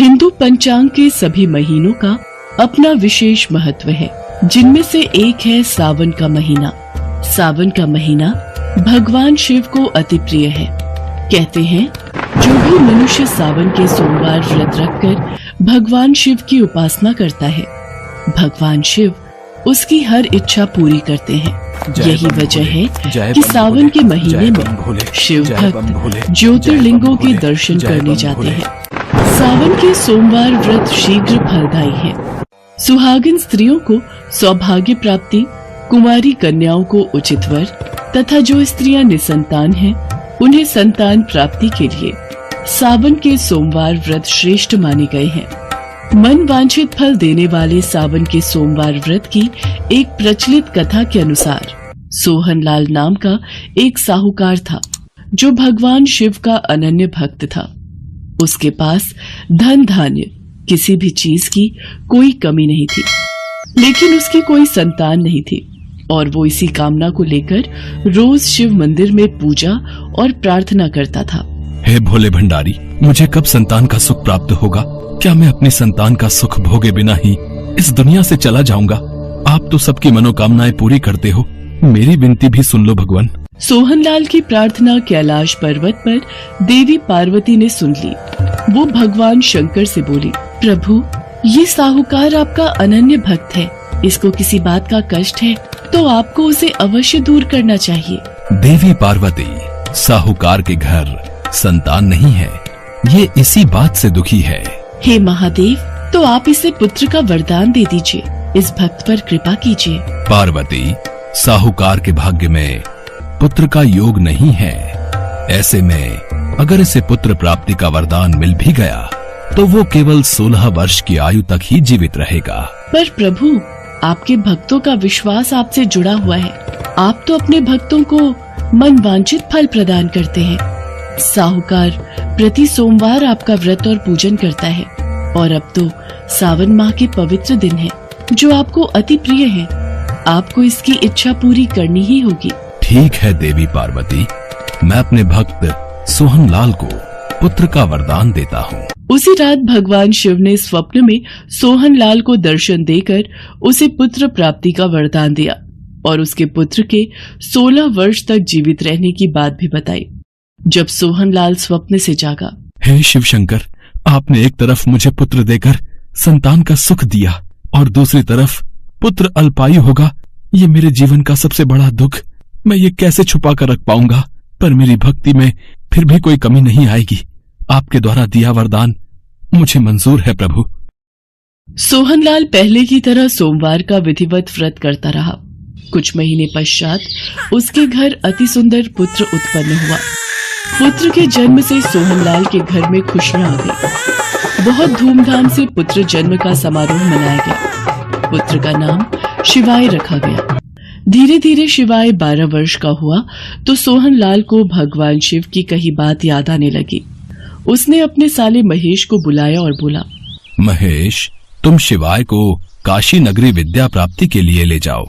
हिंदू पंचांग के सभी महीनों का अपना विशेष महत्व है, जिनमें से एक है सावन का महीना। सावन का महीना भगवान शिव को अति प्रिय है। कहते हैं जो भी मनुष्य सावन के सोमवार व्रत रखकर भगवान शिव की उपासना करता है, भगवान शिव उसकी हर इच्छा पूरी करते हैं। यही वजह है कि सावन के महीने में शिव भक्त ज्योतिर्लिंगों के दर्शन करने जाते हैं। सावन के सोमवार व्रत शीघ्र फलदायी है। सुहागिन स्त्रियों को सौभाग्य प्राप्ति, कुंवारी कन्याओं को उचित वर तथा जो स्त्रियां निसंतान हैं, उन्हें संतान प्राप्ति के लिए सावन के सोमवार व्रत श्रेष्ठ माने गए हैं। मन वांछित फल देने वाले सावन के सोमवार व्रत की एक प्रचलित कथा के अनुसार सोहनलाल नाम का एक साहूकार था, जो भगवान शिव का अनन्य भक्त था। उसके पास धन धान्य किसी भी चीज की कोई कमी नहीं थी, लेकिन उसकी कोई संतान नहीं थी और वो इसी कामना को लेकर रोज शिव मंदिर में पूजा और प्रार्थना करता था। हे भोले भंडारी, मुझे कब संतान का सुख प्राप्त होगा? क्या मैं अपनी संतान का सुख भोगे बिना ही इस दुनिया से चला जाऊंगा? आप तो सबकी मनोकामनाएं पूरी करते हो, मेरी विनती भी सुन लो भगवान। सोहनलाल की प्रार्थना कैलाश पर्वत पर देवी पार्वती ने सुन ली। वो भगवान शंकर से बोली, प्रभु, ये साहूकार आपका अनन्य भक्त है, इसको किसी बात का कष्ट है तो आपको उसे अवश्य दूर करना चाहिए। देवी पार्वती, साहूकार के घर संतान नहीं है, ये इसी बात से दुखी है। हे महादेव, तो आप इसे पुत्र का वरदान दे दीजिए, इस भक्त पर कृपा कीजिए। पार्वती, साहूकार के भाग्य में पुत्र का योग नहीं है। ऐसे में अगर इसे पुत्र प्राप्ति का वरदान मिल भी गया तो वो केवल 16 वर्ष की आयु तक ही जीवित रहेगा। पर प्रभु, आपके भक्तों का विश्वास आपसे जुड़ा हुआ है। आप तो अपने भक्तों को मन वांछित फल प्रदान करते हैं। साहूकार प्रति सोमवार आपका व्रत और पूजन करता है और अब तो सावन माह के पवित्र दिन है, जो आपको अति प्रिय है। आपको इसकी इच्छा पूरी करनी ही होगी। ठीक है देवी पार्वती, मैं अपने भक्त सोहनलाल को पुत्र का वरदान देता हूँ। उसी रात भगवान शिव ने स्वप्न में सोहनलाल को दर्शन देकर उसे पुत्र प्राप्ति का वरदान दिया और उसके पुत्र के 16 वर्ष तक जीवित रहने की बात भी बताई। जब सोहनलाल स्वप्न से जागा, हे शिव शंकर, आपने एक तरफ मुझे पुत्र देकर संतान का सुख दिया और दूसरी तरफ पुत्र अल्पायु होगा। ये मेरे जीवन का सबसे बड़ा दुख, मैं ये कैसे छुपा कर रख पाऊंगा? पर मेरी भक्ति में फिर भी कोई कमी नहीं आएगी। आपके द्वारा दिया वरदान मुझे मंजूर है प्रभु। सोहनलाल पहले की तरह सोमवार का विधिवत व्रत करता रहा। कुछ महीने पश्चात उसके घर अति सुंदर पुत्र उत्पन्न हुआ। पुत्र के जन्म से सोहनलाल के घर में खुशियां आ गई। बहुत धूमधाम से पुत्र जन्म का समारोह मनाया गया। पुत्र का नाम शिवाय रखा गया। धीरे धीरे शिवाय 12 वर्ष का हुआ तो सोहनलाल को भगवान शिव की कही बात याद आने लगी। उसने अपने साले महेश को बुलाया और बोला, महेश, तुम शिवाय को काशी नगरी विद्या प्राप्ति के लिए ले जाओ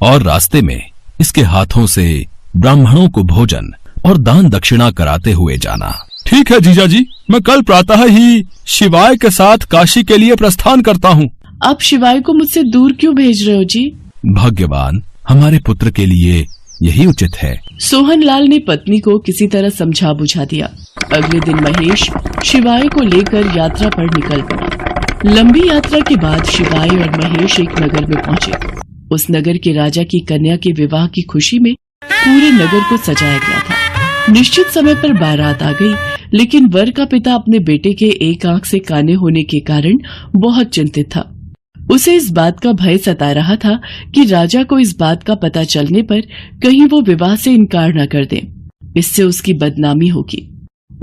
और रास्ते में इसके हाथों से ब्राह्मणों को भोजन और दान दक्षिणा कराते हुए जाना। ठीक है जीजा जी, मैं कल प्रातः ही शिवाय के साथ काशी के लिए प्रस्थान करता हूँ। आप शिवाय को मुझसे दूर क्यों भेज रहे हो जी? भाग्यवान, हमारे पुत्र के लिए यही उचित है। सोहनलाल ने पत्नी को किसी तरह समझा बुझा दिया। अगले दिन महेश शिवाय को लेकर यात्रा पर निकल पड़ा। लंबी यात्रा के बाद शिवाय और महेश एक नगर में पहुंचे। उस नगर के राजा की कन्या के विवाह की खुशी में पूरे नगर को सजाया गया था। निश्चित समय पर बारात आ गई, लेकिन वर का पिता अपने बेटे के एक आंख से काने होने के कारण बहुत चिंतित था। उसे इस बात का भय सता रहा था कि राजा को इस बात का पता चलने पर कहीं वो विवाह से इनकार न कर दे, इससे उसकी बदनामी होगी।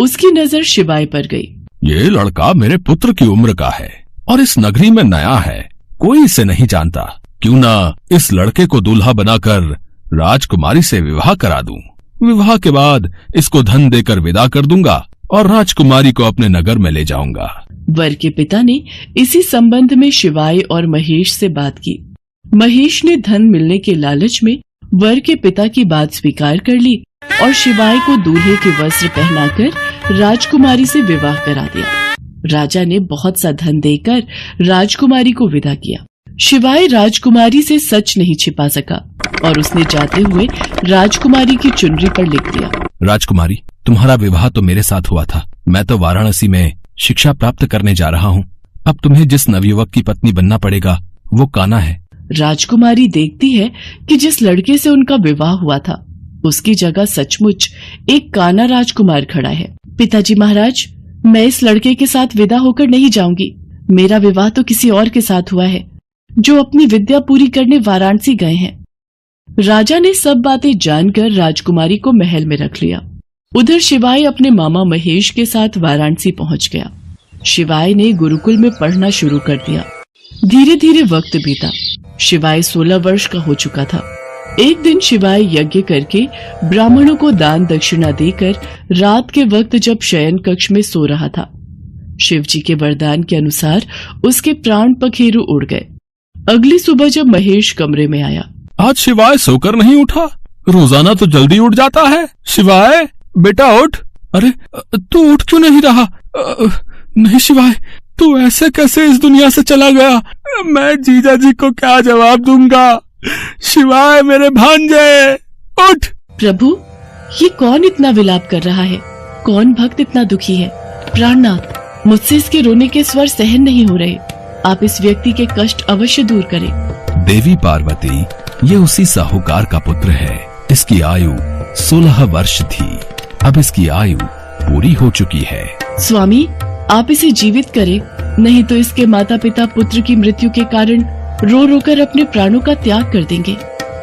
उसकी नजर शिवाय पर गई। ये लड़का मेरे पुत्र की उम्र का है और इस नगरी में नया है, कोई इसे नहीं जानता। क्यों ना इस लड़के को दूल्हा बनाकर राजकुमारी से विवाह करा दूं। विवाह के बाद इसको धन देकर विदा कर दूंगा और राजकुमारी को अपने नगर में ले जाऊंगा। वर के पिता ने इसी संबंध में शिवाय और महेश से बात की। महेश ने धन मिलने के लालच में वर के पिता की बात स्वीकार कर ली और शिवाय को दूल्हे के वस्त्र पहनाकर राजकुमारी से विवाह करा दिया। राजा ने बहुत सा धन देकर राजकुमारी को विदा किया। शिवाय राजकुमारी से सच नहीं छिपा सका और उसने जाते हुए राजकुमारी की चुनरी पर लिख दिया, राजकुमारी, तुम्हारा विवाह तो मेरे साथ हुआ था। मैं तो वाराणसी में शिक्षा प्राप्त करने जा रहा हूँ। अब तुम्हें जिस नवयुवक की पत्नी बनना पड़ेगा वो कान्हा है। राजकुमारी देखती है कि जिस लड़के से उनका विवाह हुआ था उसकी जगह सचमुच एक कान्हा राजकुमार खड़ा है। पिताजी महाराज, मैं इस लड़के के साथ विदा होकर नहीं जाऊंगी। मेरा विवाह तो किसी और के साथ हुआ है जो अपनी विद्या पूरी करने वाराणसी गए हैं। राजा ने सब बातें जानकर राजकुमारी को महल में रख लिया। उधर शिवाय अपने मामा महेश के साथ वाराणसी पहुंच गया। शिवाय ने गुरुकुल में पढ़ना शुरू कर दिया। धीरे धीरे वक्त बीता। शिवाय 16 वर्ष का हो चुका था। एक दिन शिवाय यज्ञ करके ब्राह्मणों को दान दक्षिणा देकर रात के वक्त जब शयन कक्ष में सो रहा था, शिव जी के वरदान के अनुसार उसके प्राण पखेरु उड़ गए। अगली सुबह जब महेश कमरे में आया, आज शिवाय सोकर नहीं उठा? रोजाना तो जल्दी उठ जाता है। शिवाय बेटा उठ। अरे तू उठ क्यों नहीं रहा? नहीं शिवाय, तू ऐसे कैसे इस दुनिया से चला गया? मैं जीजा जी को क्या जवाब दूंगा? शिवाय मेरे भांजे, उठ। प्रभु, ये कौन इतना विलाप कर रहा है? कौन भक्त इतना दुखी है? प्राणनाथ, मुझसे इसके रोने के स्वर सहन नहीं हो रहे। आप इस व्यक्ति के कष्ट अवश्य दूर करें। देवी पार्वती, ये उसी साहूकार का पुत्र है। इसकी आयु 16 वर्ष थी। अब इसकी आयु पूरी हो चुकी है। स्वामी, आप इसे जीवित करें, नहीं तो इसके माता पिता पुत्र की मृत्यु के कारण रो रो कर अपने प्राणों का त्याग कर देंगे।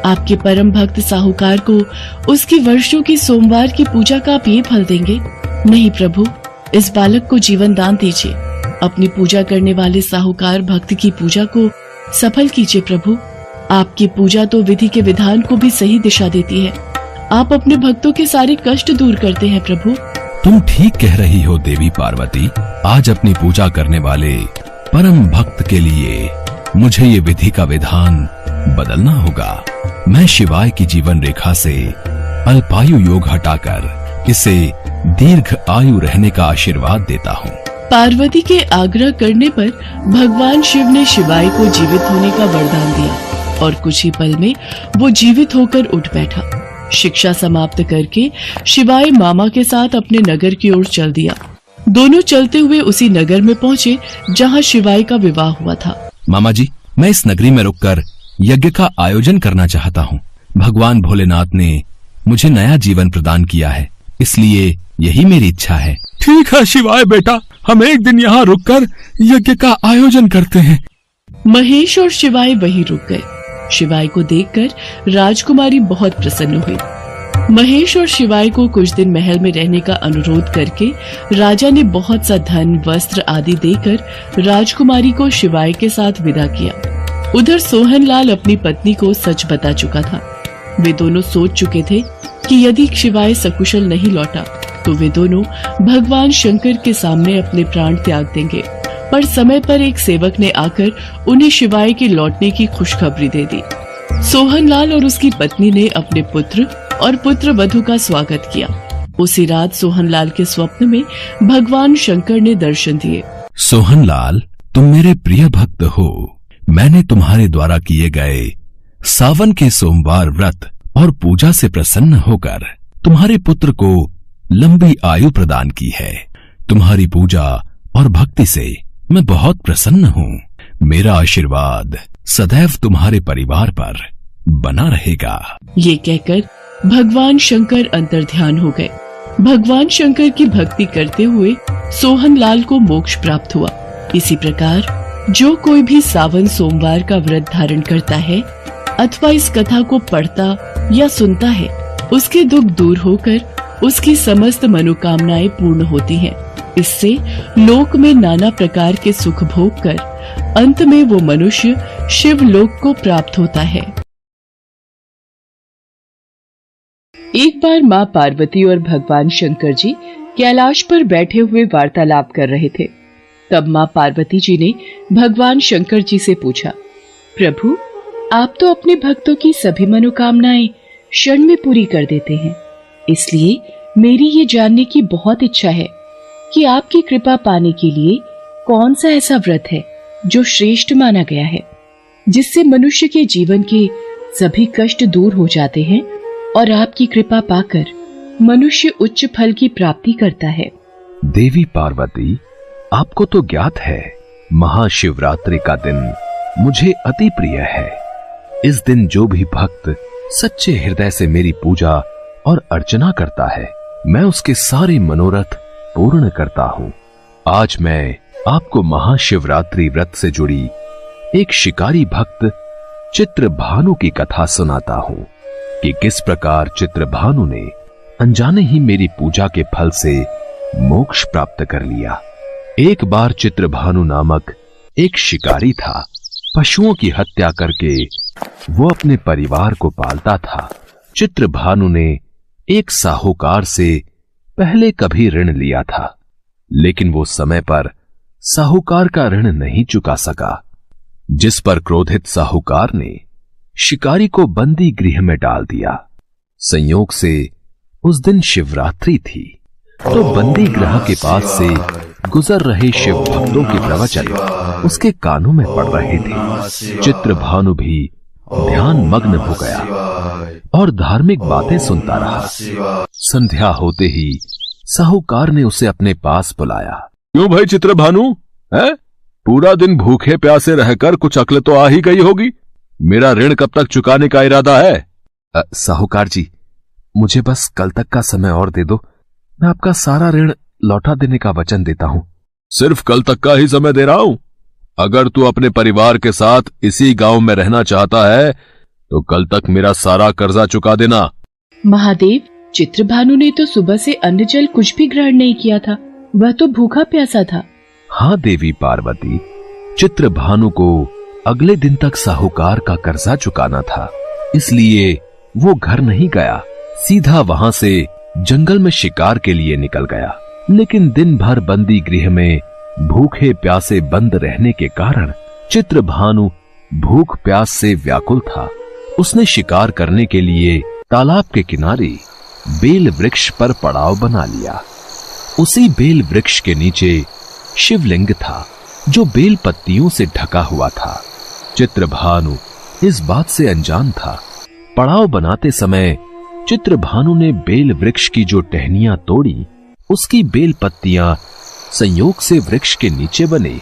आपके परम भक्त साहूकार को उसकी वर्षों की सोमवार की पूजा का आप ये फल देंगे? नहीं प्रभु, इस बालक को जीवन दान दीजिए। अपनी पूजा करने वाले साहूकार भक्त की पूजा को सफल कीजिए प्रभु। आपकी पूजा तो विधि के विधान को भी सही दिशा देती है। आप अपने भक्तों के सारे कष्ट दूर करते हैं प्रभु। तुम ठीक कह रही हो देवी पार्वती। आज अपनी पूजा करने वाले परम भक्त के लिए मुझे ये विधि का विधान बदलना होगा। मैं शिवाय की जीवन रेखा से अल्पायु योग हटाकर इसे दीर्घ आयु रहने का आशीर्वाद देता हूँ। पार्वती के आग्रह करने पर भगवान शिव ने शिवाय को जीवित होने का वरदान दिया और कुछ ही पल में वो जीवित होकर उठ बैठा। शिक्षा समाप्त करके शिवाय मामा के साथ अपने नगर की ओर चल दिया। दोनों चलते हुए उसी नगर में पहुँचे जहाँ शिवाय का विवाह हुआ था। मामा जी, मैं इस नगरी में रुककर यज्ञ का आयोजन करना चाहता हूँ। भगवान भोलेनाथ ने मुझे नया जीवन प्रदान किया है, इसलिए यही मेरी इच्छा है। ठीक है शिवाय बेटा, हम एक दिन यहाँ रुककर यज्ञ का आयोजन करते हैं। महेश और शिवाय वहीं रुक गए। शिवाय को देखकर राजकुमारी बहुत प्रसन्न हुई। महेश और शिवाय को कुछ दिन महल में रहने का अनुरोध करके राजा ने बहुत सा धन, वस्त्र आदि देकर राजकुमारी को शिवाय के साथ विदा किया। उधर सोहनलाल अपनी पत्नी को सच बता चुका था। वे दोनों सोच चुके थे कि यदि शिवाय सकुशल नहीं लौटा तो वे दोनों भगवान शंकर के सामने अपने प्राण त्याग देंगे। पर समय पर एक सेवक ने आकर उन्हें शिवाय के लौटने की खुशखबरी दे दी। सोहनलाल और उसकी पत्नी ने अपने पुत्र और पुत्र वधू का स्वागत किया। उसी रात सोहनलाल के स्वप्न में भगवान शंकर ने दर्शन दिए। सोहनलाल, तुम मेरे प्रिय भक्त हो। मैंने तुम्हारे द्वारा किए गए सावन के सोमवार व्रत और पूजा से प्रसन्न होकर तुम्हारे पुत्र को लंबी आयु प्रदान की है। तुम्हारी पूजा और भक्ति से मैं बहुत प्रसन्न हूँ। मेरा आशीर्वाद सदैव तुम्हारे परिवार पर बना रहेगा। ये कहकर भगवान शंकर अंतर्ध्यान हो गए। भगवान शंकर की भक्ति करते हुए सोहनलाल को मोक्ष प्राप्त हुआ। इसी प्रकार जो कोई भी सावन सोमवार का व्रत धारण करता है अथवा इस कथा को पढ़ता या सुनता है, उसके दुख दूर होकर उसकी समस्त मनोकामनाएं पूर्ण होती हैं। इससे लोक में नाना प्रकार के सुख भोग कर अंत में वो मनुष्य शिव लोक को प्राप्त होता है। एक बार माँ पार्वती और भगवान शंकर जी कैलाश पर बैठे हुए वार्तालाप कर रहे थे। तब माँ पार्वती जी ने भगवान शंकर जी से पूछा, प्रभु, आप तो अपने भक्तों की सभी मनोकामनाएं क्षण में पूरी कर देते हैं, इसलिए मेरी ये जानने की बहुत इच्छा है कि आपकी कृपा पाने के लिए कौन सा ऐसा व्रत है जो श्रेष्ठ माना गया है, जिससे मनुष्य के जीवन के सभी कष्ट दूर हो जाते हैं और आपकी कृपा पाकर मनुष्य उच्च फल की प्राप्ति करता है? देवी पार्वती, आपको तो ज्ञात है, महाशिवरात्रि का दिन मुझे अति प्रिय है। इस दिन जो भी भक्त सच्चे हृदय से मेरी पूजा और अर्चना करता है, मैं उसके सारे मनोरथ पूर्ण करता हूँ। आज मैं आपको महाशिवरात्रि व्रत से जुड़ी एक शिकारी भक्त चित्रभानु की कथा सुनाता हूँ कि किस प्रकार चित्रभानु ने अनजाने ही मेरी पूजा के फल से मोक्ष प्राप्त कर लिया। एक बार चित्रभानु नामक एक शिकारी था। पशुओं की हत्या करके वो अपने परिवार को पालता था। चित्रभानु ने एक साहूकार से पहले कभी ऋण लिया था, लेकिन वो समय पर साहूकार का ऋण नहीं चुका सका, जिस पर क्रोधित साहूकार ने शिकारी को बंदी गृह में डाल दिया। संयोग से उस दिन शिवरात्रि थी, तो बंदी गृह के पास से गुजर रहे शिव भक्तों के प्रवचन उसके कानों में पड़ रहे थे। चित्रभानु भी ध्यान मग्न हो गया और धार्मिक बातें सुनता रहा। संध्या होते ही साहूकार ने उसे अपने पास बुलाया। क्यों भाई चित्रभानु, है? पूरा दिन भूखे प्यासे रहकर कुछ अक्ल तो आ ही गई होगी। मेरा ऋण कब तक चुकाने का इरादा है? साहूकार जी, मुझे बस कल तक का समय और दे दो, मैं आपका सारा ऋण लौटा देने का वचन देता हूं। सिर्फ कल तक का ही समय दे रहा हूं। अगर तू अपने परिवार के साथ इसी गांव में रहना चाहता है तो कल तक मेरा सारा कर्जा चुका देना। महादेव, चित्रभानु ने तो सुबह से अन्न जल कुछ भी ग्रहण नहीं किया था, वह तो भूखा प्यासा था। हाँ देवी पार्वती, चित्रभानु को अगले दिन तक साहूकार का कर्जा चुकाना था, इसलिए वो घर नहीं गया, सीधा वहां से जंगल में शिकार के लिए निकल गया। लेकिन दिन भर बंदी गृह में भूखे प्यासे बंद रहने के कारण चित्रभानु भूख प्यास से व्याकुल था। उसने शिकार करने के लिए तालाब के किनारे बेल वृक्ष पर पड़ाव बना लिया। उसी बेल वृक्ष के नीचे शिवलिंग था, जो बेल पत्तियों से ढका हुआ था। चित्रभानु इस बात से अनजान था। पड़ाव बनाते समय चित्रभानु ने बेल वृक्ष की जो टहनियां तोड़ी, उसकी बेल पत्तियां संयोग से वृक्ष के नीचे बने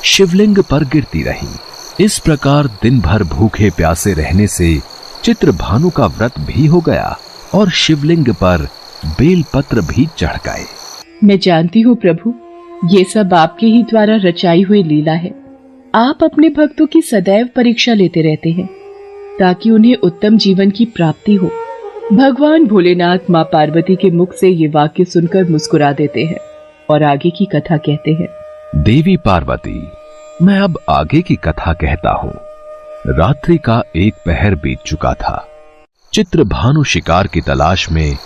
शिवलिंग पर गिरती रहीं। इस प्रकार दिन भर भूखे प्यासे रहने से चित्रभानु का व्रत भी हो गया और शिवलिंग पर बेल पत्र भी चढ़ गए। मैं जानती हूँ प्रभु, ये सब आपके ही द्वारा रचाई हुई लीला है। आप अपने भक्तों की सदैव परीक्षा लेते रहते हैं ताकि उन्हें उत्तम जीवन की प्राप्ति हो। भगवान भोलेनाथ माँ पार्वती के मुख से ये वाक्य सुनकर मुस्कुरा देते हैं और आगे की कथा कहते हैं। देवी पार्वती, मैं अब आगे की कथा कहता हूँ। रात्रि का एक पहर बीत चुका था। चित्रभानु शिकार की तलाश में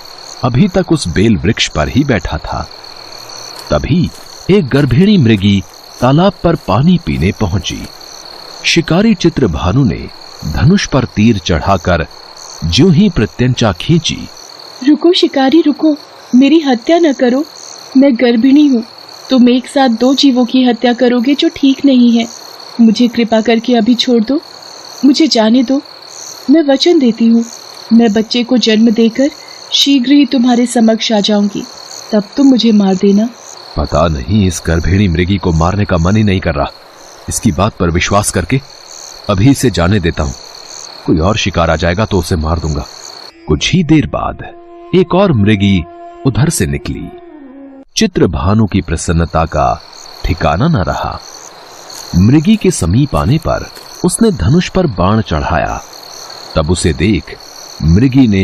अभी तक उस बेल वृक्ष पर ही बैठा था। तभी एक गर्भिणी मृगी तालाब पर पानी पीने पहुंची। शिकारी चित्रभानु ने धनुष पर तीर चढ़ाकर ज्यों ही प्रत्यंचा खींची। रुको शिकारी रुको, मेरी हत्या न करो, मैं गर्भिणी हूँ। तुम एक साथ दो जीवों की हत्या करोगे जो ठीक नहीं है। मुझे कृपा करके अभी छोड़ दो, मुझे जाने दो। मैं वचन देती हूँ, मैं बच्चे को जन्म देकर शीघ्र ही तुम्हारे समक्ष आ जाऊंगी, तब तुम मुझे मार देना। पता नहीं इस गर्भिणी मृगी को मारने का मन ही नहीं कर रहा। इसकी बात पर विश्वास करके अभी इसे जाने देता हूँ। कोई और शिकार आ जाएगा तो उसे मार दूंगा। कुछ ही देर बाद एक और मृगी उधर से निकली। चित्रभानु की प्रसन्नता का ठिकाना न रहा। मृगी के समीप आने पर उसने धनुष पर बाण चढ़ाया। तब उसे देख मृगी ने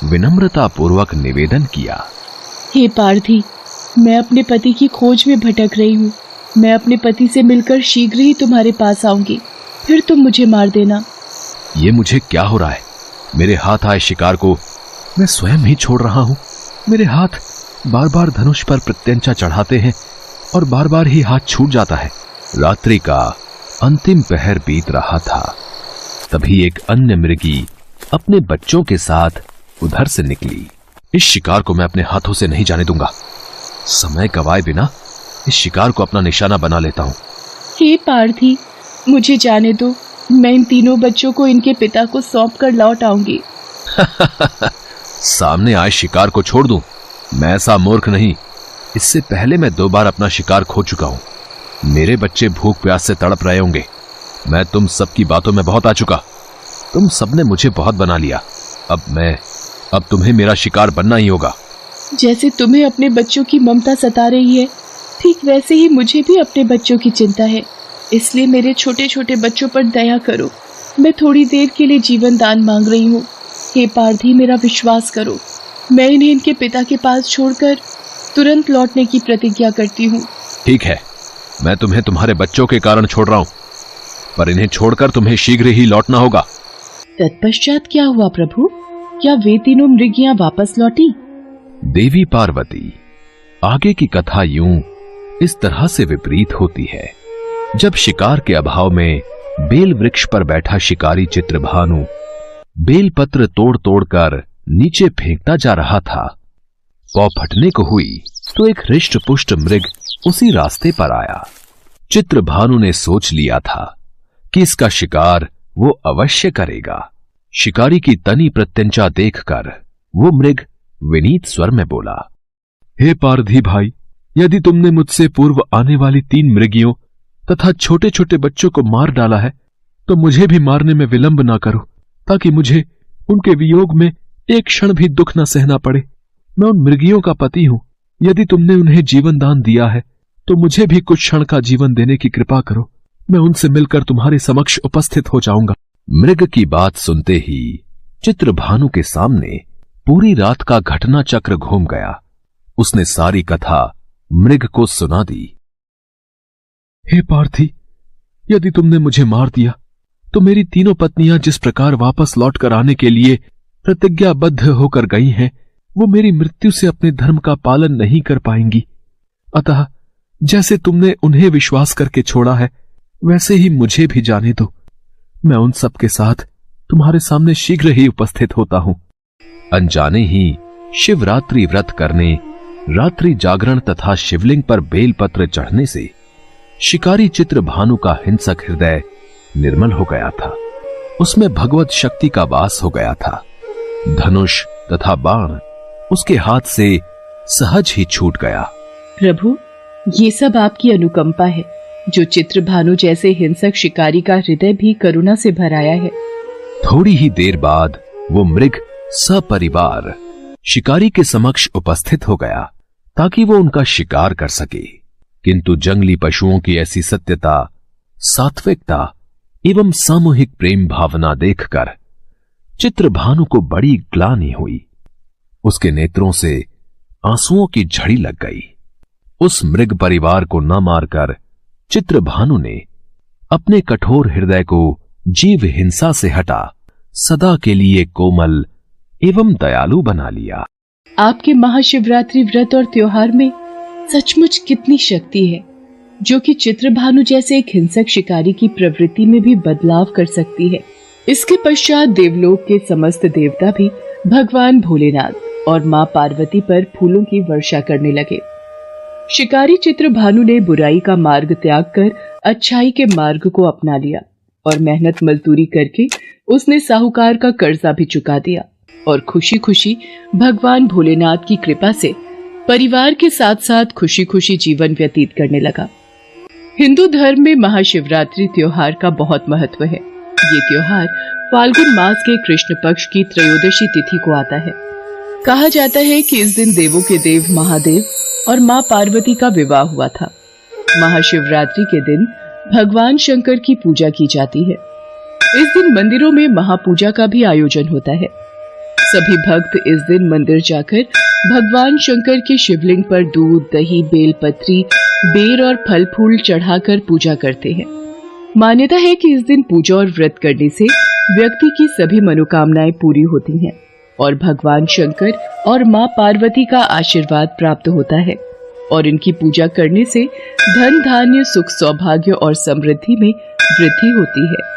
विनम्रता पूर्वक निवेदन किया, हे पार्थी, मैं अपने पति की खोज में भटक रही हूँ। मैं अपने पति से मिलकर शीघ्र ही तुम्हारे पास आऊंगी, फिर तुम मुझे मार देना। ये मुझे क्या हो रहा है? मेरे हाथ आए शिकार को मैं स्वयं ही छोड़ रहा हूँ। मेरे हाथ बार बार धनुष पर प्रत्यंचा चढ़ाते हैं और बार बार ही हाथ छूट जाता है। रात्रि का अंतिम पहर बीत रहा था। तभी एक अन्य मृगी अपने बच्चों के साथ उधर से निकली। इस शिकार को मैं अपने हाथों से नहीं जाने दूंगा। समय गवाए बिना इस शिकार को अपना निशाना बना लेता हूँ। हे पार्थी, मुझे जाने दो, मैं इन तीनों बच्चों को इनके पिता को सौंप कर लौट आऊंगी। सामने आए शिकार को छोड़ दूं? मैं ऐसा मूर्ख नहीं। इससे पहले मैं 2 बार अपना शिकार खो चुका हूं। मेरे बच्चे भूख प्यास से तड़प रहे होंगे। मैं तुम सबकी बातों में बहुत आ चुका। तुम सबने मुझे बहुत बना लिया। अब तुम्हें मेरा शिकार बनना ही होगा। जैसे तुम्हें अपने बच्चों की ममता सता रही है, ठीक वैसे ही मुझे भी अपने बच्चों की चिंता है। इसलिए मेरे छोटे छोटे बच्चों पर दया करो। मैं थोड़ी देर के लिए जीवन दान मांग रही हूँ। हे पार्थी, मेरा विश्वास करो। मैं इन्हें इनके पिता के पास छोड़कर तुरंत लौटने की प्रतिज्ञा करती हूँ। ठीक है, मैं तुम्हें तुम्हारे बच्चों के कारण छोड़ रहा हूँ, पर इन्हें छोड़कर तुम्हें शीघ्र ही लौटना होगा। तत्पश्चात क्या हुआ प्रभु? क्या वे तीनों मृगियां वापस लौटी? देवी पार्वती, आगे की कथा यूं इस तरह से विपरीत होती है। जब शिकार के अभाव में बेल वृक्ष पर बैठा शिकारी चित्रभानु बेल पत्र तोड़ तोड़कर नीचे फेंकता जा रहा था, पौ फटने को हुई तो एक हृष्ट पुष्ट मृग उसी रास्ते पर आया। चित्रभानु ने सोच लिया था कि इसका शिकार वो अवश्य करेगा। शिकारी की तनी प्रत्यंचा देखकर वो मृग विनीत स्वर में बोला, हे पारधी भाई, यदि तुमने मुझसे पूर्व आने वाली 3 मृगियों तथा छोटे छोटे बच्चों को मार डाला है, तो मुझे भी मारने में विलंब ना करो, ताकि मुझे उनके वियोग में एक क्षण भी दुख न सहना पड़े। मैं उन मृगियों का पति हूं। यदि तुमने उन्हें जीवन दान दिया है, तो मुझे भी कुछ क्षण का जीवन देने की कृपा करो। मैं उनसे मिलकर तुम्हारे समक्ष उपस्थित हो जाऊंगा। मृग की बात सुनते ही चित्रभानु के सामने पूरी रात का घटना चक्र घूम गया। उसने सारी कथा मृग को सुना दी। हे पार्थी, यदि तुमने मुझे मार दिया, तो मेरी तीनों पत्नियां जिस प्रकार वापस लौटकर आने के लिए प्रतिज्ञाबद्ध होकर गई हैं, वो मेरी मृत्यु से अपने धर्म का पालन नहीं कर पाएंगी। अतः जैसे तुमने उन्हें विश्वास करके छोड़ा है, वैसे ही मुझे भी जाने दो। मैं उन सब के साथ तुम्हारे सामने शीघ्र ही उपस्थित होता हूं। अनजाने ही शिवरात्रि व्रत करने, रात्रि जागरण तथा शिवलिंग पर बेलपत्र चढ़ने से शिकारी चित्रभानु का हिंसक हृदय निर्मल हो गया था। उसमें भगवत शक्ति का वास हो गया था। धनुष तथा बाण उसके हाथ से सहज ही छूट गया। प्रभु, ये सब आपकी अनुकंपा है, जो चित्रभानु जैसे हिंसक शिकारी का हृदय भी करुणा से भराया है। थोड़ी ही देर बाद वो मृग सपरिवार शिकारी के समक्ष उपस्थित हो गया, ताकि वो उनका शिकार कर सके। किंतु जंगली पशुओं की ऐसी सत्यता, सात्विकता एवं सामूहिक प्रेम भावना देखकर चित्रभानु को बड़ी ग्लानि हुई। उसके नेत्रों से आंसुओं की झड़ी लग गई। उस मृग परिवार को न मारकर चित्रभानु ने अपने कठोर हृदय को जीव हिंसा से हटा सदा के लिए कोमल एवं दयालु बना लिया। आपके महाशिवरात्रि व्रत और त्योहार में सचमुच कितनी शक्ति है, जो कि चित्रभानु जैसे एक हिंसक शिकारी की प्रवृत्ति में भी बदलाव कर सकती है। इसके पश्चात देवलोक के समस्त देवता भी भगवान भोलेनाथ और मां पार्वती पर फूलों की वर्षा करने लगे। शिकारी चित्रभानु ने बुराई का मार्ग त्याग कर अच्छाई के मार्ग को अपना लिया और मेहनत मजदूरी करके उसने साहूकार का कर्जा भी चुका दिया और खुशी खुशी भगवान भोलेनाथ की कृपा से परिवार के साथ साथ खुशी खुशी जीवन व्यतीत करने लगा। हिंदू धर्म में महाशिवरात्रि त्योहार का बहुत महत्व है। ये त्योहार फाल्गुन मास के कृष्ण पक्ष की त्रयोदशी तिथि को आता है। कहा जाता है कि इस दिन देवों के देव महादेव और मां पार्वती का विवाह हुआ था। महाशिवरात्रि के दिन भगवान शंकर की पूजा की जाती है। इस दिन मंदिरों में महापूजा का भी आयोजन होता है। सभी भक्त इस दिन मंदिर जाकर भगवान शंकर के शिवलिंग पर दूध, दही, बेलपत्री, बेर और फल फूल चढ़ाकर पूजा करते हैं। मान्यता है कि इस दिन पूजा और व्रत करने से व्यक्ति की सभी मनोकामनाएं पूरी होती हैं और भगवान शंकर और मां पार्वती का आशीर्वाद प्राप्त होता है और इनकी पूजा करने से धन, धान्य, सुख, सौभाग्य और समृद्धि में वृद्धि होती है।